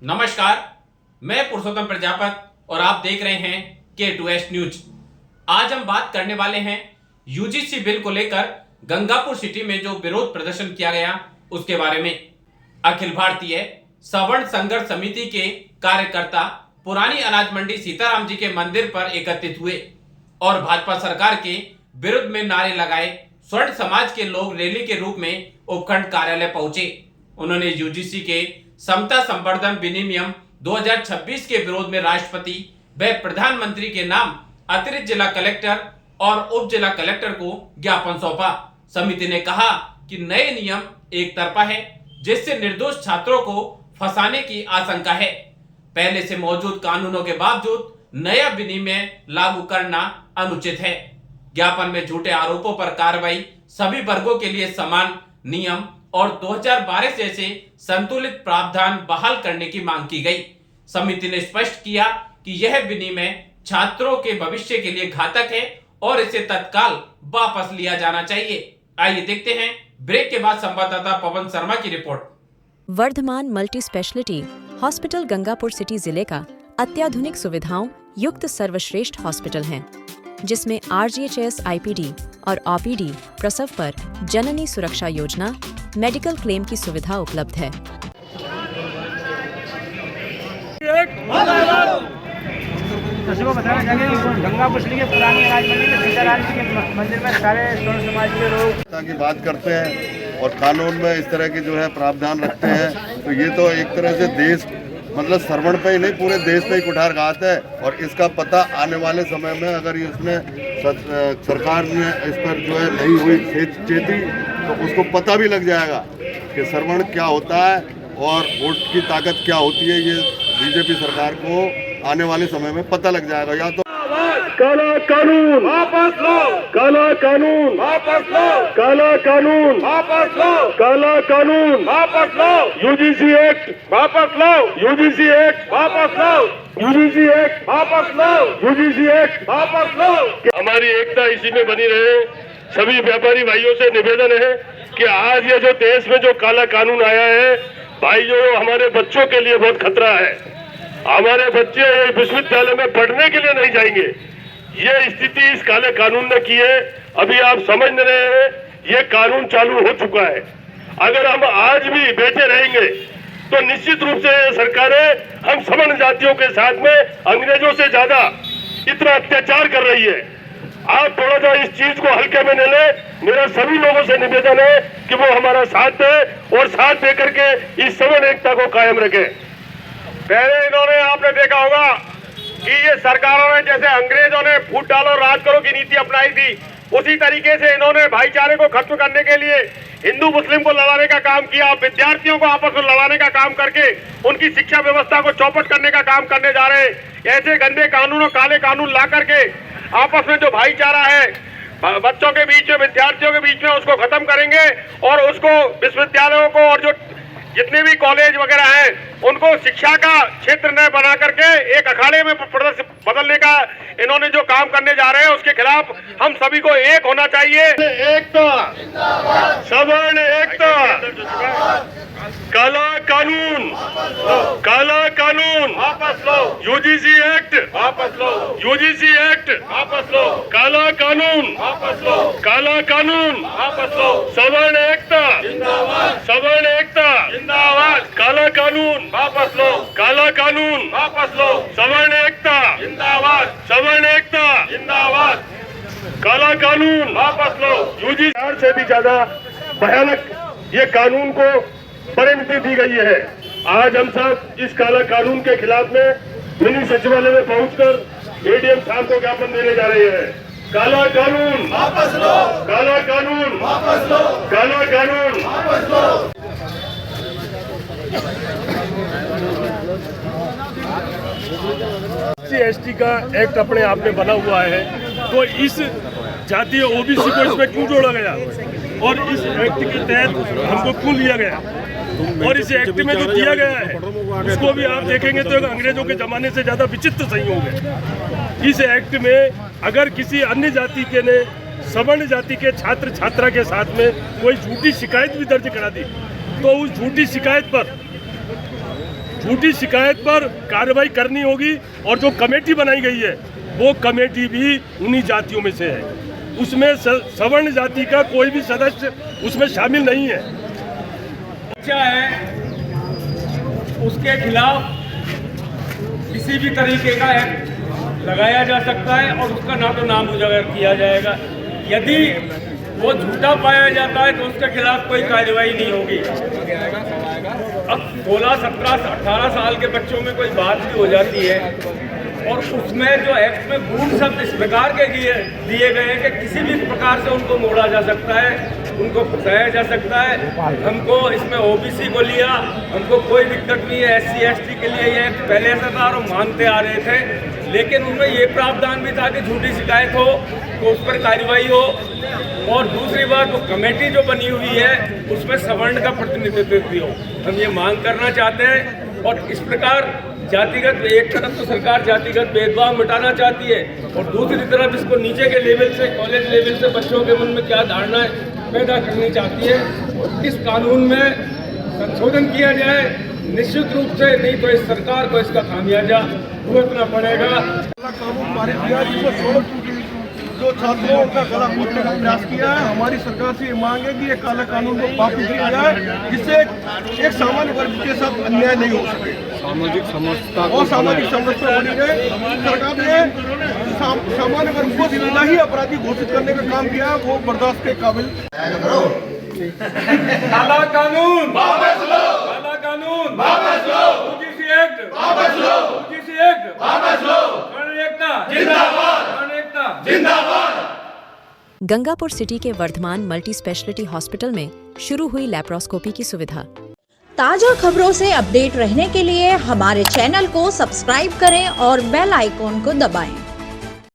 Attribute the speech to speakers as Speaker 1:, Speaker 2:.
Speaker 1: नमस्कार, मैं पुरुषोत्तम प्रजापत और आप देख रहे हैं K2S न्यूज। आज हम बात करने वाले हैं यूजीसी बिल को लेकर गंगापुर सिटी में जो विरोध प्रदर्शन किया गया उसके बारे में। अखिल भारतीय सवर्ण संघर्ष समिति के कार्यकर्ता पुरानी अनाज मंडी सीताराम जी के मंदिर पर एकत्रित हुए और भाजपा सरकार के विरुद्ध में नारे लगाए। स्वर्ण समाज के लोग रैली के रूप में उपखंड कार्यालय पहुंचे। उन्होंने यूजीसी के समता संवर्धन विनियम 2026 के विरोध में राष्ट्रपति व प्रधानमंत्री के नाम अतिरिक्त जिला कलेक्टर और उप जिला कलेक्टर को ज्ञापन सौंपा। समिति ने कहा कि नए नियम एक तरफा है, जिससे निर्दोष छात्रों को फंसाने की आशंका है। पहले से मौजूद कानूनों के बावजूद नया विनियम लागू करना अनुचित है। ज्ञापन में झूठे आरोपों पर कार्रवाई, सभी वर्गों के लिए समान नियम और 2012 जैसे संतुलित प्रावधान बहाल करने की मांग की गई। समिति ने स्पष्ट किया कि यह विनियम छात्रों के भविष्य के लिए घातक है और इसे तत्काल वापस लिया जाना चाहिए। आइए देखते हैं ब्रेक के बाद संवाददाता पवन शर्मा की report.
Speaker 2: Vardhaman multi speciality hospital Gangapur city जिले का अत्याधुनिक सुविधाओं युक्त सर्वश्रेष्ठ हॉस्पिटल है, जिसमें RGHS IPD और OPD प्रसव पर जननी सुरक्षा योजना, मेडिकल क्लेम की सुविधा उपलब्ध है।
Speaker 3: को बताना चाहेंगे कि गंगापुर सिटी के पुरानी अनाज मंडी में सीताराम जी के मंदिर में सारे स्वर्ण समाज के लोग
Speaker 4: की बात करते हैं और कानून में इस तरह की जो है प्रावधान रखते हैं, तो ये तो एक तरह से देश मतलब श्रवण पे ही नहीं पूरे देश पे ही कुठारघात है। और इसका पता आने वाले समय में अगर इसमें सरकार ने इस पर जो है नहीं हुई चेती तो उसको पता भी लग जाएगा कि श्रवण क्या होता है और वोट की ताकत क्या होती है। ये बीजेपी सरकार को आने वाले समय में पता लग जाएगा। या तो
Speaker 5: काला कानून वापस लो, काला कानून वापस लो, काला कानून वापस लो, काला कानून वापस लो, यूजीसी एक्ट वापस लो, यूजीसी एक्ट वापस लो, यूजीसी एक्ट वापस लो, यूजीसी एक्ट वापस लो। हमारी एकता इसी में बनी रहे। सभी व्यापारी भाइयों से निवेदन है कि आज ये जो देश में जो काला कानून आया है भाइयों, हमारे बच्चों के लिए बहुत खतरा है। हमारे बच्चे विश्वविद्यालय में पढ़ने के लिए नहीं जाएंगे। ये स्थिति इस काले कानून ने की है। अभी आप समझ नहीं रहे हैं, ये कानून चालू हो चुका है। अगर हम आज भी बैठे रहेंगे तो निश्चित रूप से सरकारें हम सवर्ण जातियों के साथ में अंग्रेजों से ज्यादा इतना अत्याचार कर रही है। आप थोड़ा सा इस चीज को हल्के में न ले। मेरा सभी लोगों से निवेदन है कि वो हमारा साथ दे और साथ देकर के इस सवर्ण एकता को कायम रखें। पहले इन्होंने आपने देखा होगा कि ये सरकारों ने जैसे अंग्रेजों ने फूट डालो राज करो की नीति अपनाई थी, उसी तरीके से इन्होंने भाईचारे को खत्म करने के लिए हिंदू मुस्लिम को लड़ाने का काम किया। विद्यार्थियों को आपस में लड़ाने का काम करके उनकी शिक्षा व्यवस्था को चौपट करने का काम करने जा रहे हैं। ऐसे गंदे कानून और काले कानून ला करके आपस में जो भाईचारा है बच्चों के बीच में, विद्यार्थियों के बीच में, उसको खत्म करेंगे और उसको विश्वविद्यालयों को और जो जितने भी कॉलेज वगैरह हैं उनको शिक्षा का क्षेत्र न बना करके एक अखाड़े में बदलने का इन्होंने जो काम करने जा रहे हैं उसके खिलाफ हम सभी को एक होना चाहिए। एकता, सवर्ण एकता, काला कानून, काला कानून वापस लो, यूजीसी एक्ट वापस लो, यूजीसी एक्ट वापस लो, काला कानून वापस लो, काला कानून वापस लो, सवर्ण एकता जिंदाबाद, सवर्ण एकता जिंदाबाद, काला कानून वापस लो, काला कानून वापस लो, सवर्ण एकता जिंदाबाद, सवर्ण एकता जिंदाबाद, काला कानून वापस लो। यूजीसी से भी ज्यादा भयानक ये कानून को परिणति दी गई है। आज हम सब इस काला कानून के खिलाफ में मिनी सचिवालय में पहुंचकर एडीएम साहब को ज्ञापन देने जा रहे हैं। काला कानून वापस लो, काला कानून वापस लो, काला कानून वापस लो। SC का एक्ट अपने आप में बना हुआ है, तो इस जातीय OBC को इसमें क्यों जोड़ा गया और इस एक्ट के तहत हमको क्यों लिया गया और इस एक्ट में जो दिया गया है उसको भी आप देखेंगे तो अंग्रेजों के जमाने से ज्यादा विचित्र संयोग है। इस एक्ट में अगर किसी अन्य जाति के ने सवर्ण जाति के छात्र छात्रा के साथ में कोई झूठी शिकायत भी दर्ज करा दी तो उस झूठी शिकायत पर झूठी शिकायत पर कार्रवाई करनी होगी। और जो कमेटी बनाई गई है वो कमेटी भी उन्हीं जातियों में से है, उसमें सवर्ण जाति का कोई भी सदस्य उसमें शामिल नहीं है।
Speaker 6: अच्छा है उसके खिलाफ किसी भी तरीके का एक्ट लगाया जा सकता है और उसका ना तो नाम उजागर किया जाएगा। यदि वो झूठा पाया जाता है तो उसके खिलाफ कोई कार्रवाई नहीं होगी। अब 16, 17, 18 साल के बच्चों में कोई बात भी हो जाती है और उसमें जो एक्ट में गूढ़ शब्द इस प्रकार के दिए गए हैं कि किसी भी प्रकार से उनको मोड़ा जा सकता है, उनको फंसाया जा सकता है। हमको इसमें ओबीसी को लिया, हमको कोई दिक्कत नहीं है। SC ST के लिए ये पहले से था और हम मानते आ रहे थे, लेकिन उनमें ये प्रावधान भी था कि झूठी शिकायत हो तो उस पर कार्रवाई हो। और दूसरी बात, वो कमेटी जो बनी हुई है उसमें सवर्ण का प्रतिनिधित्व भी हो, हम ये मांग करना चाहते हैं। और इस प्रकार जातिगत, एक तरफ तो सरकार जातिगत भेदभाव मिटाना चाहती है और दूसरी तरफ इसको नीचे के लेवल से, कॉलेज लेवल से बच्चों के मन में क्या धारणाएं पैदा करनी चाहती है। इस कानून में संशोधन किया जाए निश्चित रूप से, नहीं तो इस सरकार को इसका खामियाजा भुगतना पड़ेगा।
Speaker 7: कानून पारित किया जिसमें जो छात्रों का गला घोटने का प्रयास किया है, हमारी सरकार से ये मांग है कि ये काला कानून को वापस लिया जाए, जिससे एक सामान्य वर्ग के साथ अन्याय नहीं हो सके, सामाजिक समरसता बनी रहे। सरकार ने सामान्य वर्ग को जितना ही अपराधी घोषित करने का काम किया है वो बर्दाश्त के काबिल।
Speaker 6: काला कानून वापस लो, काला कानून वापस लो, UGC एक्ट वापस लो, UGC एक्ट वापस लो, एकता जिंदाबाद, एकता जिंदाबाद।
Speaker 2: गंगापुर सिटी के वर्धमान मल्टी स्पेशलिटी हॉस्पिटल में शुरू हुई लैप्रोस्कोपी की सुविधा।
Speaker 8: ताजा खबरों से अपडेट रहने के लिए हमारे चैनल को सब्सक्राइब करें और बेल आइकॉन को दबाएं।